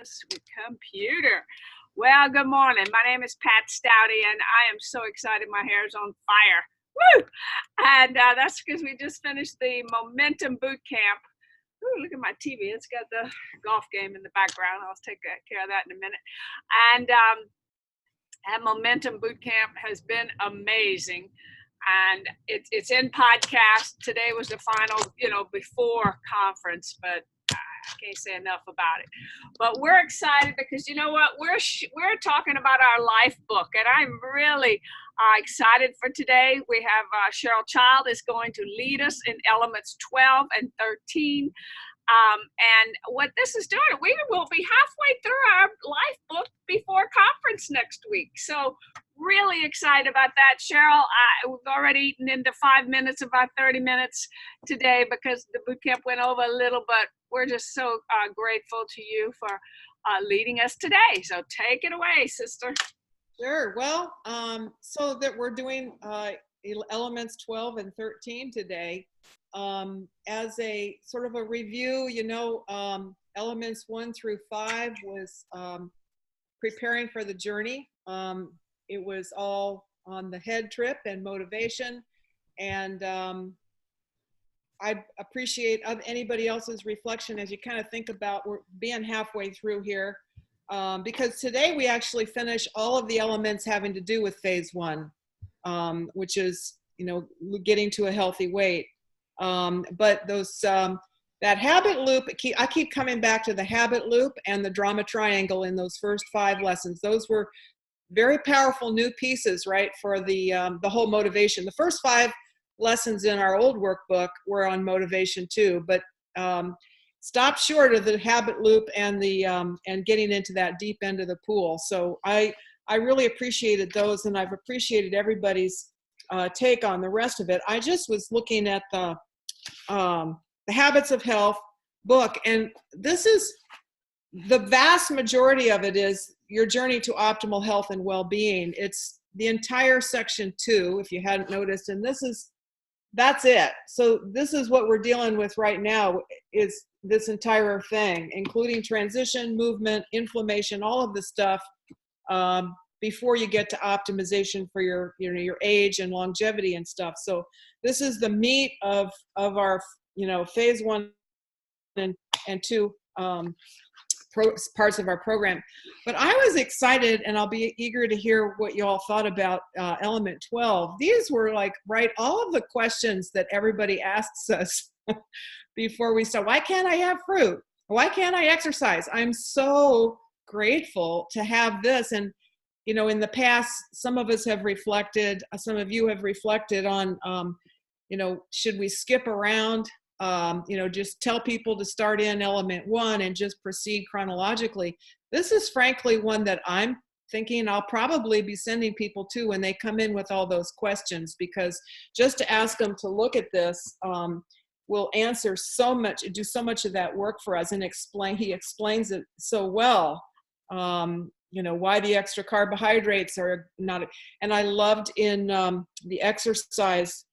Sweet computer. Well, good morning. My name is Pat Stouty, and I am so excited. My hair is on fire. Woo! And that's because we just finished the Momentum Boot Camp. Ooh, look at my TV. It's got the golf game in the background. I'll take care of that in a minute. And that Momentum Boot Camp has been amazing. And it's in podcast. Today was the final, before conference, but I can't say enough about it. But we're excited because you know what? We're talking about our life book, and I'm really excited for today. We have Cheryl Child is going to lead us in elements 12 and 13. And what this is doing, we will be halfway through our life book before conference next week. So really excited about that. Cheryl, we've already eaten into 5 minutes of our 30 minutes today because the boot camp went over a little, but we're just so grateful to you for leading us today. So take it away, sister. Sure. Well, so that we're doing elements 12 and 13 today. As a sort of a review, elements 1 through 5 was preparing for the journey. It was all on the head trip and motivation. And I appreciate anybody else's reflection as you kind of think about we're being halfway through here. Because today we actually finish all of the elements having to do with phase 1, which is, getting to a healthy weight. But those that habit loop, I keep coming back to the habit loop and the drama triangle in those first 5 lessons. Those were very powerful new pieces, right, for the whole motivation. The first 5 lessons in our old workbook were on motivation too, but stopped short of the habit loop and the and getting into that deep end of the pool. So I really appreciated those, and I've appreciated everybody's take on the rest of it. I just was looking at the Habits of Health book, and this is the vast majority of it is your journey to optimal health and well-being. It's the entire section 2, if you hadn't noticed, and that's it. So this is what we're dealing with right now, is this entire thing, including transition, movement, inflammation, all of the stuff before you get to optimization for your age and longevity and stuff. So this is the meat of our phase 1 and 2 parts of our program. But I was excited, and I'll be eager to hear what you all thought about element 12. These were all of the questions that everybody asks us before we start. Why can't I have fruit? Why can't I exercise? I'm so grateful to have this. And in the past, some of us have reflected, some of you have reflected on, should we skip around? Just tell people to start in element 1 and just proceed chronologically. This is frankly one that I'm thinking I'll probably be sending people to when they come in with all those questions, because just to ask them to look at this will answer so much, do so much of that work for us, and he explains it so well. Why the extra carbohydrates are not, and I loved in the exercise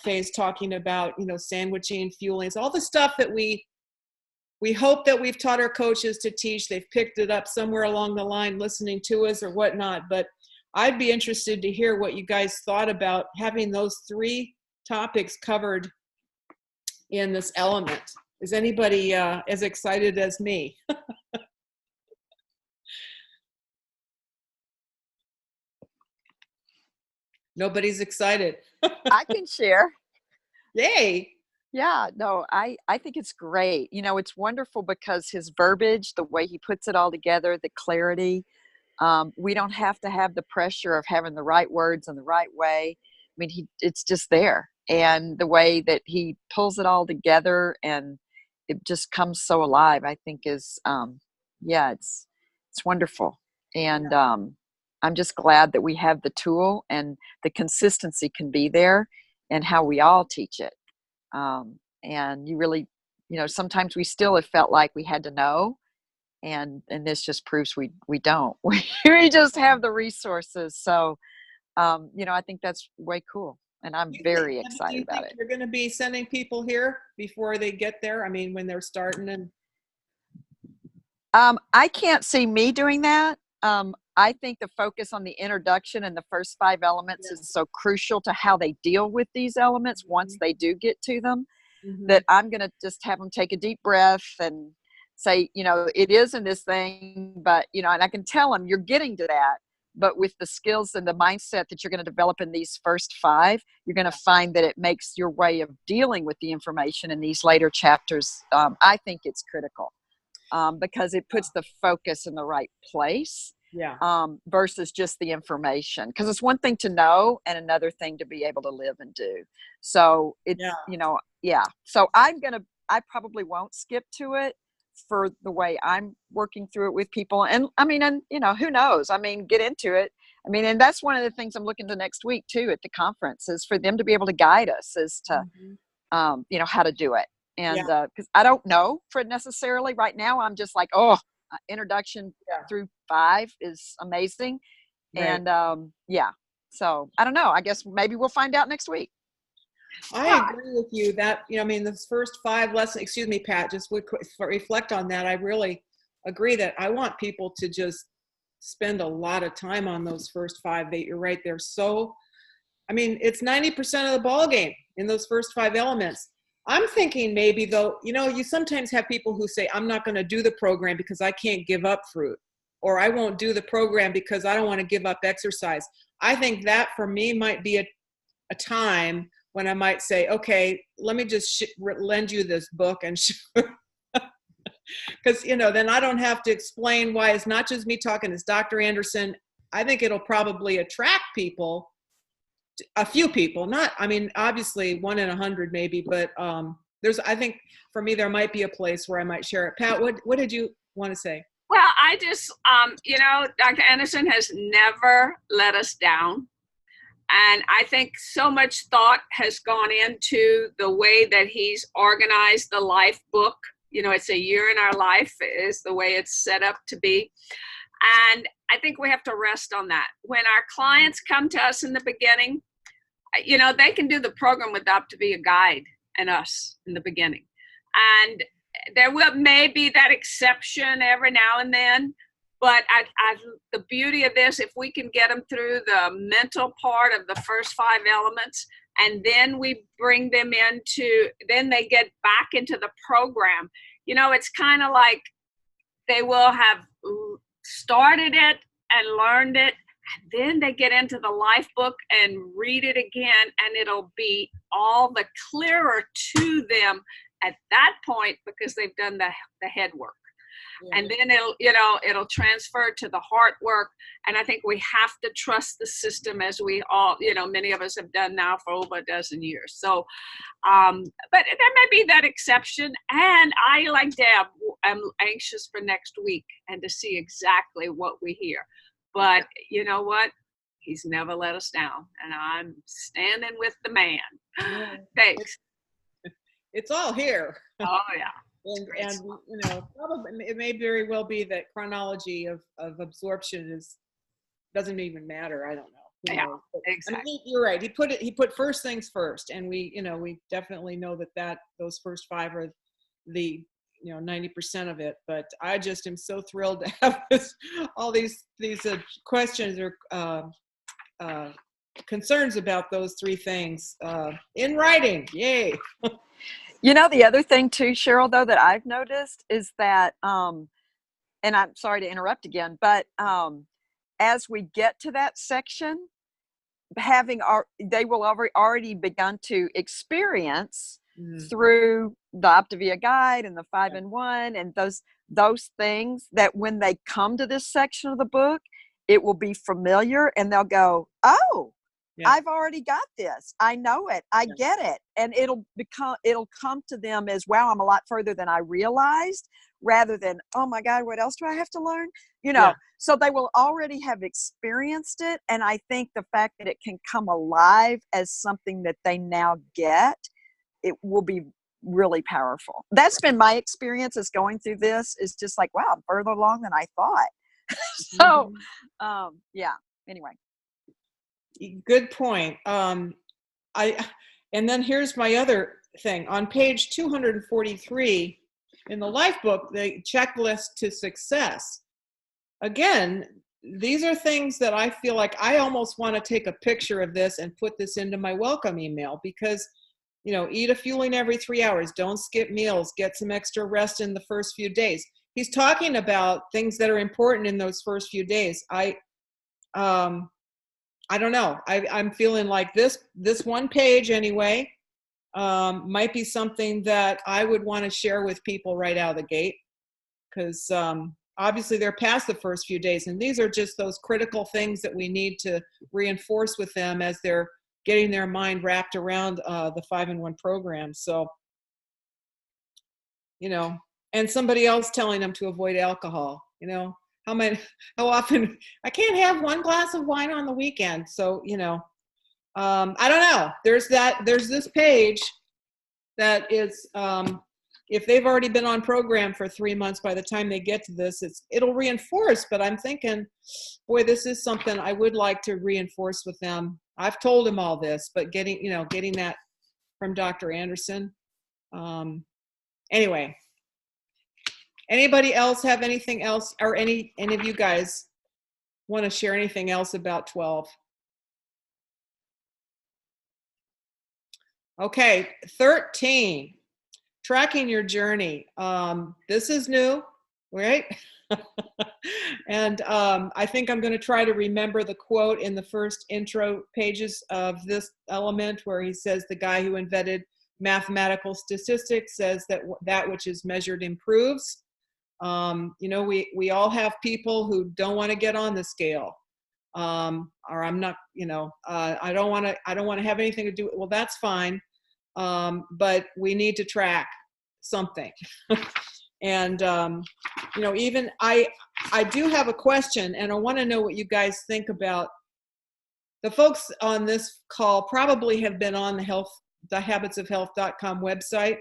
phase talking about, sandwiching, fueling, all the stuff that we hope that we've taught our coaches to teach. They've picked it up somewhere along the line, listening to us or whatnot. But I'd be interested to hear what you guys thought about having those 3 topics covered in this element. Is anybody as excited as me? Nobody's excited. I can share. Yay. Yeah, no, I think it's great. It's wonderful because his verbiage, the way he puts it all together, the clarity, we don't have to have the pressure of having the right words in the right way. I mean, it's just there. And the way that he pulls it all together and it just comes so alive, I think is, it's wonderful. And I'm just glad that we have the tool and the consistency can be there and how we all teach it. And you really, sometimes we still have felt like we had to know, and this just proves we don't. We just have the resources. So, I think that's way cool, and I'm very excited about it. You're going to be sending people here before they get there? I mean, when they're starting and I can't see me doing that. I think the focus on the introduction and the first 5 elements is so crucial to how they deal with these elements once they do get to them, that I'm going to just have them take a deep breath and say, it is in this thing, but, and I can tell them you're getting to that. But with the skills and the mindset that you're going to develop in these first 5, you're going to find that it makes your way of dealing with the information in these later chapters. I think it's critical. Because it puts the focus in the right place, versus just the information. Because it's one thing to know and another thing to be able to live and do. So it's, So I probably won't skip to it for the way I'm working through it with people. And who knows? Get into it. And that's one of the things I'm looking to next week too at the conference, is for them to be able to guide us as to, how to do it. And because I don't know for it necessarily right now, I'm just like, introduction through 5 is amazing. And so I don't know, I guess maybe we'll find out next week. I agree with you that, this first 5 lessons, excuse me, Pat, just reflect on that. I really agree that I want people to just spend a lot of time on those first 5. You're right. They're so, it's 90% of the ball game in those first 5 elements. I'm thinking maybe though, you sometimes have people who say, I'm not going to do the program because I can't give up fruit, or I won't do the program because I don't want to give up exercise. I think that for me might be a time when I might say, okay, let me just lend you this book and because, then I don't have to explain why it's not just me talking, it's Dr. Anderson. I think it'll probably attract people. A few people, obviously 1 in 100 maybe, but I think for me, there might be a place where I might share it. Pat, what did you want to say? Well, I just, Dr. Anderson has never let us down. And I think so much thought has gone into the way that he's organized the life book. It's a year in our life is the way it's set up to be. And I think we have to rest on that. When our clients come to us in the beginning, they can do the program with Optavia Guide and us in the beginning. And there may be that exception every now and then. But the beauty of this, if we can get them through the mental part of the first 5 elements, and then we bring them then they get back into the program. It's kind of like they will have started it and learned it, and then they get into the life book and read it again, and it'll be all the clearer to them at that point because they've done the head work. And then it'll transfer to the heart work. And I think we have to trust the system, as we all, many of us have done now for over a dozen years. So, but there may be that exception. And I, like Deb, am anxious for next week and to see exactly what we hear. But you know what? He's never let us down. And I'm standing with the man. Thanks. It's all here. Oh, yeah. And probably it may very well be that chronology of absorption doesn't even matter. I don't know. Yeah, exactly. You're right. He put first things first, and we definitely know that those first 5 are the 90% of it. But I just am so thrilled to have all these questions or concerns about those 3 things in writing. Yay. The other thing too, Cheryl, though, that I've noticed is that, and I'm sorry to interrupt again, but as we get to that section, they will have already begun to experience through the Optavia Guide and the 5-in-1 and those things, that when they come to this section of the book, it will be familiar and they'll go, oh, I've already got this. I know it. I get it. And it'll come to them as, wow, I'm a lot further than I realized, rather than, oh my God, what else do I have to learn? So they will already have experienced it. And I think the fact that it can come alive as something that they now get, it will be really powerful. That's been my experience as going through this, is just like, wow, I'm further along than I thought. So, anyway. Good point. And then here's my other thing. On page 243, in the life book, the checklist to success. Again, these are things that I feel like I almost want to take a picture of this and put this into my welcome email, because, you know, eat a fueling every 3 hours, don't skip meals, get some extra rest in the first few days. He's talking about things that are important in those first few days. I don't know. I'm feeling like this one page anyway might be something that I would want to share with people right out of the gate, because obviously they're past the first few days, and these are just those critical things that we need to reinforce with them as they're getting their mind wrapped around the 5-in-1 program. So, you know, and somebody else telling them to avoid alcohol, you know, how often I can't have 1 glass of wine on the weekend. So, you know, I don't know. There's this page that is, if they've already been on program for 3 months, by the time they get to this, it'll reinforce. But I'm thinking, boy, this is something I would like to reinforce with them. I've told them all this, but getting that from Dr. Anderson. Anyway, anybody else have anything else, or any of you guys want to share anything else about 12? Okay, 13, tracking your journey. This is new, right? And I think I'm going to try to remember the quote in the first intro pages of this element, where he says the guy who invented mathematical statistics says that which is measured improves. You know, we all have people who don't want to get on the scale. Or I'm not, you know, I don't want to have anything to do with, well, that's fine. But we need to track something. And, you know, even I do have a question, and I want to know what you guys think about. The folks on this call probably have been on the habitsofhealth.com website.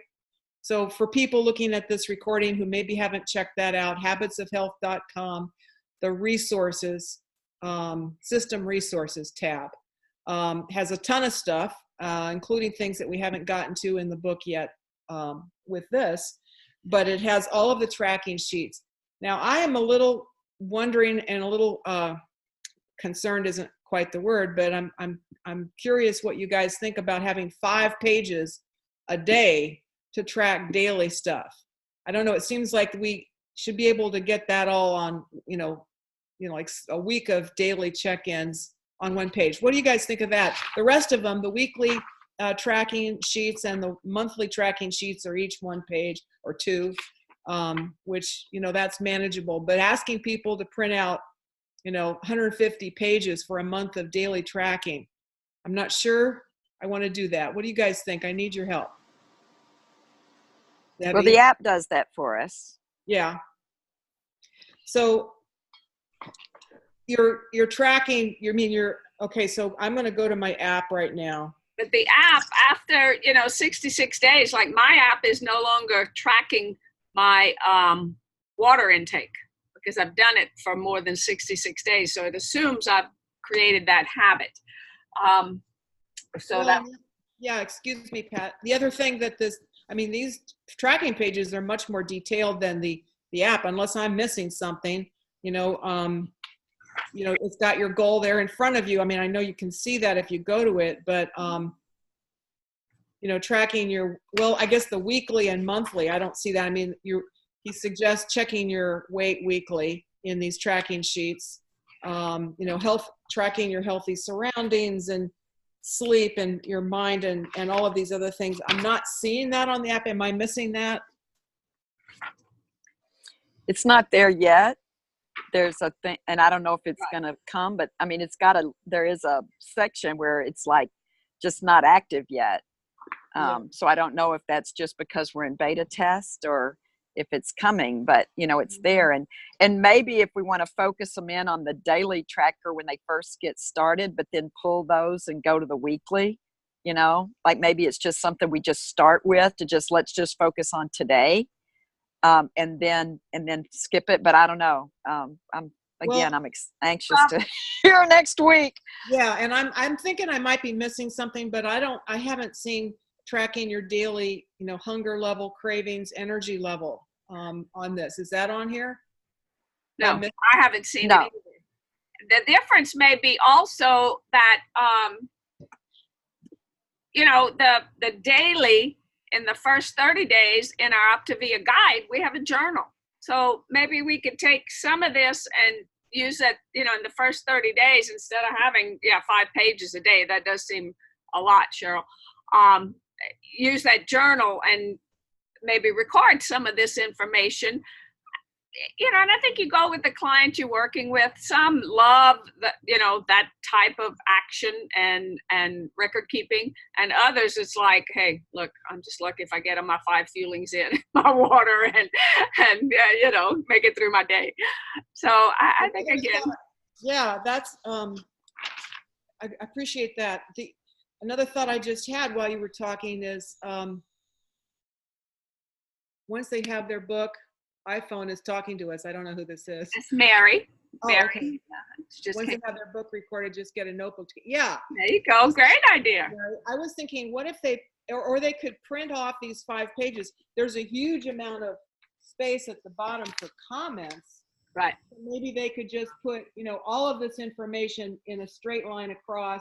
So for people looking at this recording who maybe haven't checked that out, habitsofhealth.com, the resources, system resources tab, has a ton of stuff, including things that we haven't gotten to in the book yet with this, but it has all of the tracking sheets. Now, I am a little wondering, and a little concerned isn't quite the word, but I'm curious what you guys think about having 5 pages a day to track daily stuff. I don't know. It seems like we should be able to get that all on, you know, like a week of daily check-ins on 1 page. What do you guys think of that? The rest of them, the weekly tracking sheets and the monthly tracking sheets, are each 1 page or 2, which, you know, that's manageable. But asking people to print out, you know, 150 pages for a month of daily tracking, I'm not sure I want to do that. What do you guys think? I need your help. Debbie? Well, the app does that for us. Yeah. So you're tracking, okay, so I'm going to go to my app right now. But the app, after, you know, 66 days, like my app is no longer tracking my water intake, because I've done it for more than 66 days. So it assumes I've created that habit. Yeah, excuse me, Pat. The other thing that these tracking pages are much more detailed than the app, unless I'm missing something. You know, it's got your goal there in front of you. I mean, I know you can see that if you go to it, but you know, tracking I guess the weekly and monthly, I don't see that. I mean, he suggests checking your weight weekly in these tracking sheets. You know, tracking your healthy surroundings and sleep and your mind and all of these other things. I'm not seeing that on the app. Am I missing that? It's not there yet. There's a thing, and I don't know if it's going to come, but I mean, there is a section where it's like just not active yet. So I don't know if that's just because we're in beta test or if it's coming, but you know, it's there. And maybe if we want to focus them in on the daily tracker when they first get started, but then pull those and go to the weekly, you know, like maybe it's just something we just start with let's just focus on today. And then skip it. But I don't know. I'm anxious to hear next week. Yeah. And I'm thinking I might be missing something, but I haven't seen tracking your daily, you know, hunger level, cravings, energy level. on this. Is that on here? No, I haven't seen No. it either. The difference may be also that, you know, the daily in the first 30 days in our Optavia guide, we have a journal. So maybe we could take some of this and use it, you know, in the first 30 days instead of having, 5 pages a day. That does seem a lot, Cheryl. Use that journal and maybe record some of this information. You know, and I think you go with the client you're working with. Some love that, you know, that type of action and record keeping, and others it's like, hey, look, I'm just lucky if I get on my 5 fuelings in my water and you know, make it through my day. So I think again, yeah, that's I appreciate that. Another thought I just had while you were talking is once they have their book, iPhone is talking to us. I don't know who this is. it's Mary. Oh, Mary. okay. Just Once they have their book recorded, just get a notebook. Yeah. there you go. Great idea. I was thinking, what if they, or they could print off these 5 pages. There's a huge amount of space at the bottom for comments. Right. Maybe they could just put, you know, all of this information in a straight line across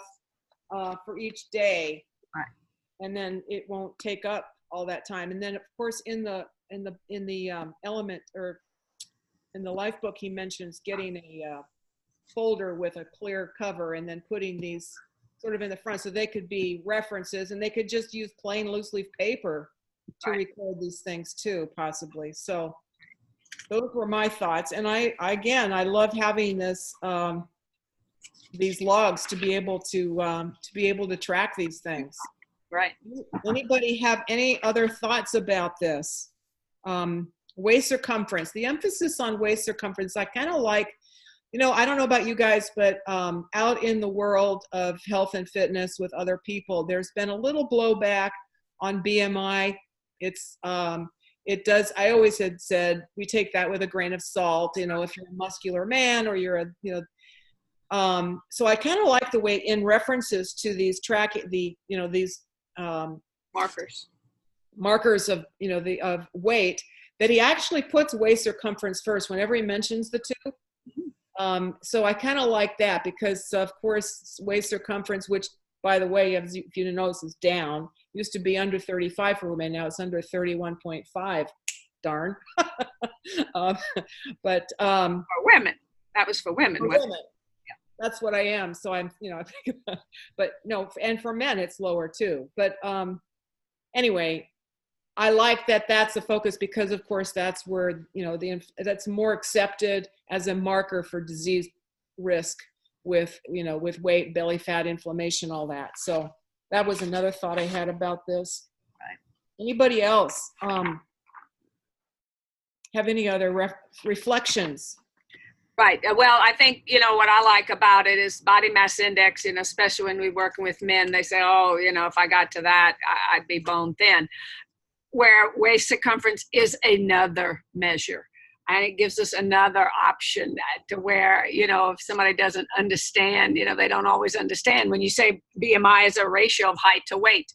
for each day. Right. And then it won't take up all that time. And then of course in the element or in the life book, he mentions getting a folder with a clear cover and then putting these sort of in the front so they could be references, and they could just use plain loose leaf paper to record these things too, possibly. So those were my thoughts. And I love having this, these logs to be able to track these things. Right. Anybody have any other thoughts about this? Waist circumference, the emphasis on waist circumference, I kind of like, you know, I don't know about you guys, but out in the world of health and fitness with other people, there's been a little blowback on BMI. It's, it does, I always had said, we take that with a grain of salt, you know, if you're a muscular man or you're a, you know, so I kind of like the way in references to these these markers of, you know, of weight, that he actually puts waist circumference first whenever he mentions the two. So I kind of like that because of course waist circumference, which by the way, if you notice, is down, used to be under 35 for women. Now it's under 31.5. Darn. But for women, that was for women. For women. Yeah. That's what I am. So I'm, you know, but no, and for men it's lower too. But anyway, I like that that's the focus because of course that's where, you know, that's more accepted as a marker for disease risk with, you know, with weight, belly fat, inflammation, all that. So that was another thought I had about this. Right. Anybody else have any other reflections? Right. Well, I think, you know, what I like about it is body mass index, you know, especially when we're working with men, they say, oh, you know, if I got to that, I'd be bone thin. Where waist circumference is another measure. And it gives us another option to where, you know, if somebody doesn't understand, you know, they don't always understand when you say BMI is a ratio of height to weight.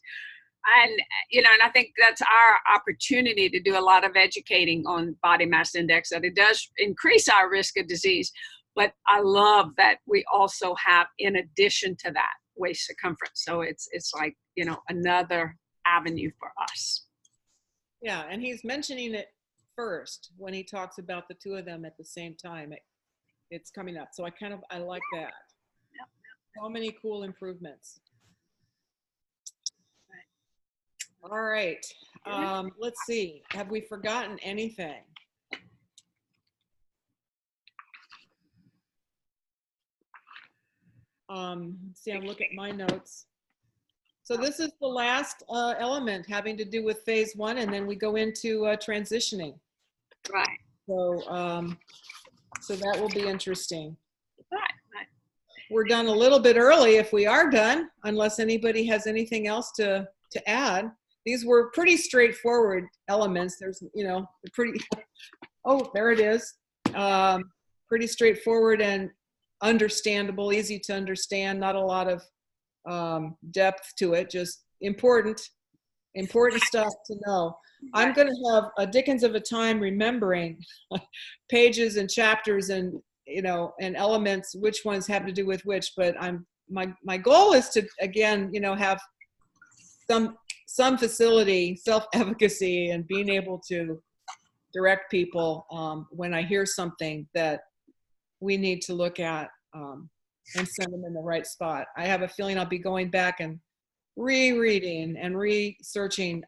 And, you know, and I think that's our opportunity to do a lot of educating on body mass index, that it does increase our risk of disease. But I love that we also have, in addition to that, waist circumference. So it's like, you know, another avenue for us. Yeah, and he's mentioning it first when he talks about the two of them at the same time. It's coming up. So I like that. Yep. So many cool improvements. All right. Let's see. Have we forgotten anything? See, I'm looking at my notes. So this is the last element having to do with phase 1, and then we go into transitioning. Right. So, so that will be interesting. Right. We're done a little bit early if we are done, unless anybody has anything else to add. These were pretty straightforward elements. There's, you know, pretty, oh, there it is. Pretty straightforward and understandable, easy to understand, not a lot of depth to it, just important important stuff to know. I'm going to have a dickens of a time remembering pages and chapters and, you know, and elements, which ones have to do with which, but my goal is to, again, you know, have some facility, self-efficacy, and being able to direct people when I hear something that we need to look at and send them in the right spot. I have a feeling I'll be going back and rereading and researching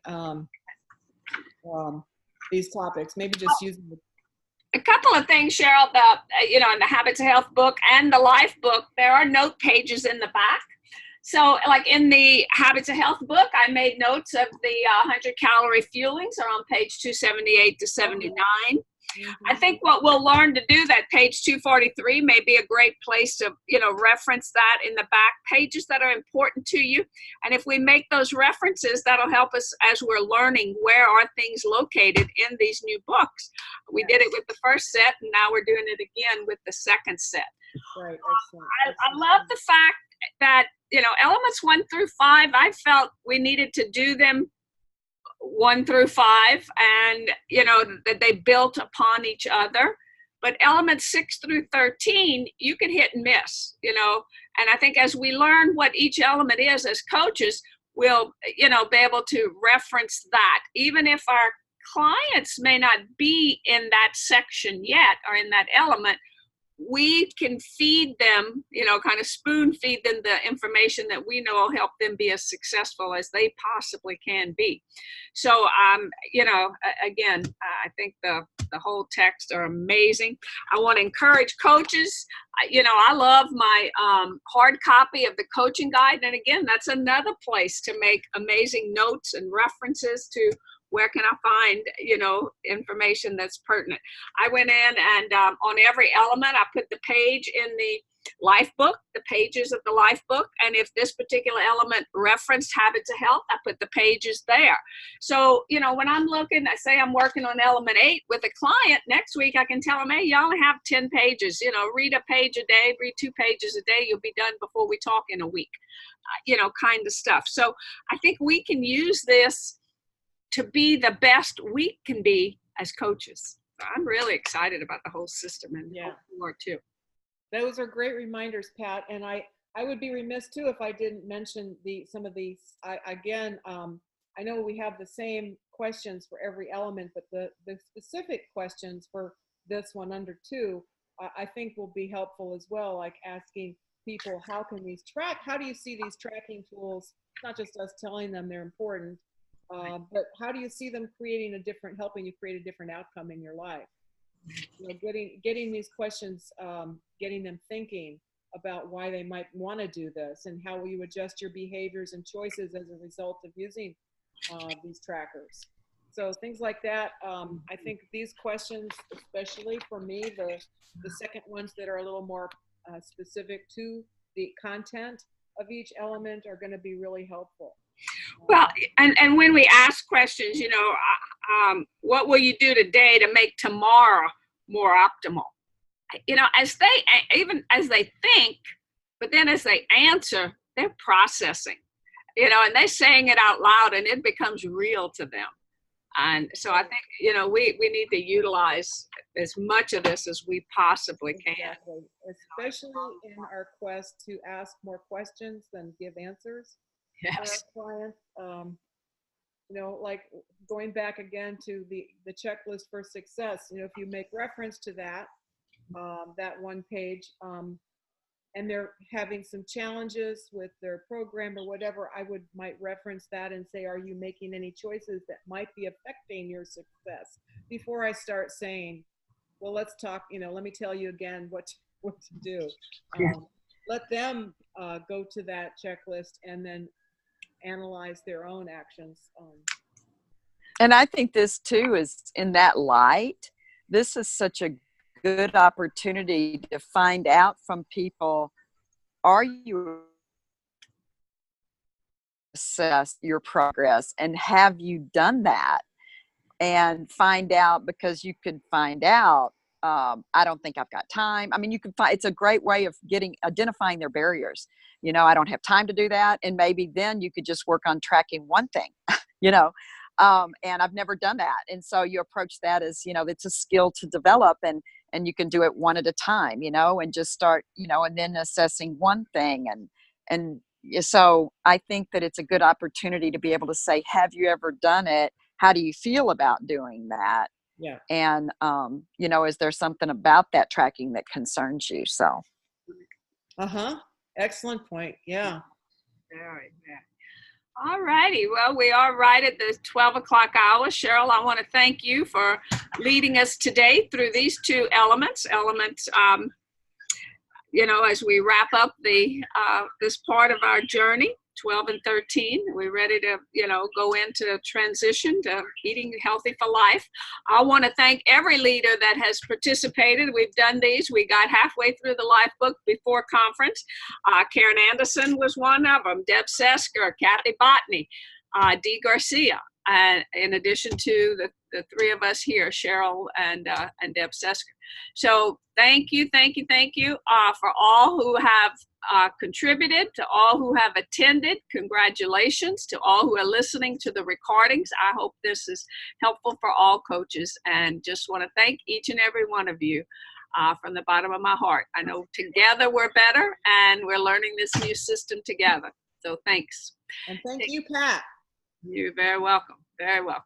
these topics, maybe just using the a couple of things, Cheryl, you know, in the Habits of Health book and the Life book, there are note pages in the back. So like in the Habits of Health book, I made notes of the 100-calorie fuelings are on page 278 to 79. I think what we'll learn to do, that page 243 may be a great place to, you know, reference that in the back pages that are important to you. And if we make those references, that'll help us as we're learning where are things located in these new books. We did it with the first set, and now we're doing it again with the second set. right. Excellent. I love the fact that, you know, elements 1 through 5, I felt we needed to do them 1 through 5, and, you know, that they built upon each other. But elements 6 through 13, you can hit and miss, you know. And I think as we learn what each element is as coaches, we'll, you know, be able to reference that. Even if our clients may not be in that section yet or in that element, we can feed them, you know, kind of spoon feed them the information that we know will help them be as successful as they possibly can be. So, you know, again, I think the whole text are amazing. I want to encourage coaches. You know, I love my hard copy of the coaching guide. And again, that's another place to make amazing notes and references to where can I find, you know, information that's pertinent. I went in and on every element, I put the page in the Life book, the pages of the Life book. And if this particular element referenced Habits of Health, I put the pages there. So, you know, when I'm looking, I say I'm working on element 8 with a client, next week I can tell them, hey, you only have 10 pages, you know, read a page a day, read 2 pages a day, you'll be done before we talk in a week, you know, kind of stuff. So I think we can use this to be the best we can be as coaches. So I'm really excited about the whole system, and Yeah, you are too. those are great reminders, Pat. And I would be remiss too if I didn't mention some of these. I know we have the same questions for every element, but the specific questions for this one under 2, I think will be helpful as well. Like asking people, how can these track? How do you see these tracking tools? Not just us telling them they're important, but how do you see them helping you create a different outcome in your life? You know, getting these questions, getting them thinking about why they might want to do this, and how will you adjust your behaviors and choices as a result of using these trackers. So things like that. I think these questions, especially for me, the second ones that are a little more specific to the content of each element, are going to be really helpful. Well, and when we ask questions, you know, what will you do today to make tomorrow more optimal? You know, even as they think, but then as they answer, they're processing, you know, and they're saying it out loud, and it becomes real to them. And so I think, you know, we need to utilize as much of this as we possibly can. Exactly. Especially in our quest to ask more questions than give answers. Yes. For our clients, you know, like going back again to the checklist for success, you know, if you make reference to that, that one page, and they're having some challenges with their program or whatever, I might reference that and say, are you making any choices that might be affecting your success? Before I start saying, well, let's talk, you know, let me tell you again what to do. Let them go to that checklist and then analyze their own actions. And I think this too is in that light. This is such a good opportunity to find out from people, are you assess your progress, and have you done that? And find out, because you could find out, I don't think I've got time. I mean, you can find, it's a great way of identifying their barriers. You know, I don't have time to do that. And maybe then you could just work on tracking one thing you know. And I've never done that. And so you approach that as, it's a skill to develop, and you can do it one at a time, and just start, and then assessing one thing. And so I think that it's a good opportunity to be able to say, have you ever done it? How do you feel about doing that? Yeah. And, is there something about that tracking that concerns you? So. Excellent point. Yeah. Very, very. All righty. Well, we are right at the 12 o'clock hour. Cheryl, I want to thank you for leading us today through these two elements. As we wrap up this part of our journey, 12 and 13, we're ready to, go into transition to eating healthy for life. I want to thank every leader that has participated. We've done these. We got halfway through the life book before conference. Karen Anderson was one of them, Deb Sesker, Kathy Botany, Dee Garcia, and in addition to the three of us here, Cheryl and Deb Sesker. So thank you for all who have contributed, to all who have attended. Congratulations to all who are listening to the recordings. I hope this is helpful for all coaches, and just want to thank each and every one of you from the bottom of my heart. I know together we're better, and we're learning this new system together. So thanks. And thank you, Pat. You're very welcome. Very welcome.